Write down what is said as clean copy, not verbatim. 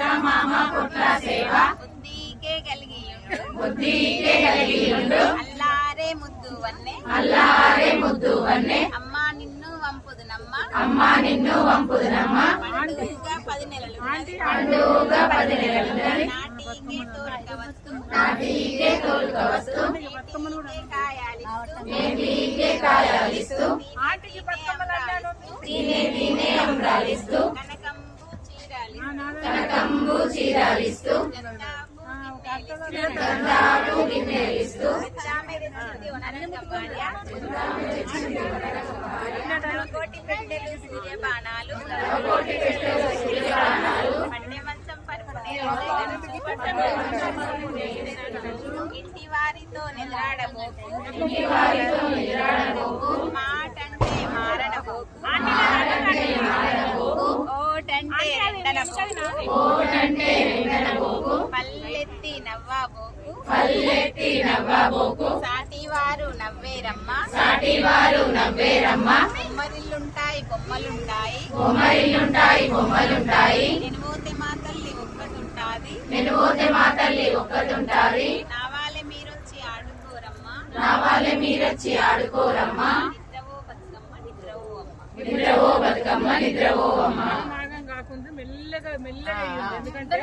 చందమామ పుట్ల సేవ బుద్ధికే కలిగియుండు బుద్ధికే కలిగియుండు అల్లారే ముద్దు వన్నె అల్లారే ముద్దు వన్నె అమ్మా నిన్ను వంపుదునమ్మ అమ్మా నిన్ను వంపుదునమ్మ పండుగ 10 నెలలు పండుగ 10 నెలలున్నది నాటికే తోలుక వస్తు నాటికే తోలుక వస్తు నేటికే కాయాలిస్తూ నేటికే కాయాలిస్తూ ఆటికి బతుకమ్మలంటాను తినే తినే అమరాలిస్తూ కనకంబు చీరాలిస్తూ గంధాలు గిన్నెలిస్తూ కోటి పెట్టెలు సూర్యబాణాలు పండే మంచం పరుపునే ఇంటి వారితో నిద్రాడబోకు మాటంటే మారణబోకు ఓటంటే ఎండనబోకు పల్లెత్తి నవ్వాబోకు పల్లెత్తి నవ్వబోకు సాటివారు నవ్వేరమ్మా సాటివారు నవ్వేరమ్మ బొమ్మరిల్లుంటాయి బొమ్మలుంటాయి బొమ్మరిల్లుంటాయి బొమ్మలుంటాయి నెనుమోతే మా తల్లి ఒక్కతుంటాది నెనుపోతే మా తల్లి ఒక్కతుంటాది నా వాళ్ళే మీరొచ్చి ఆడుకోరమ్మా నా వాళ్ళే మీరొచ్చి ఆడుకోరమ్మా నిద్రవో బతుకమ్మ నిద్రవో అమ్మ నిద్రవో బతుకమ్మ నిద్రవో అమ్మ కాకుండా మెల్లగా ఎందుకంటే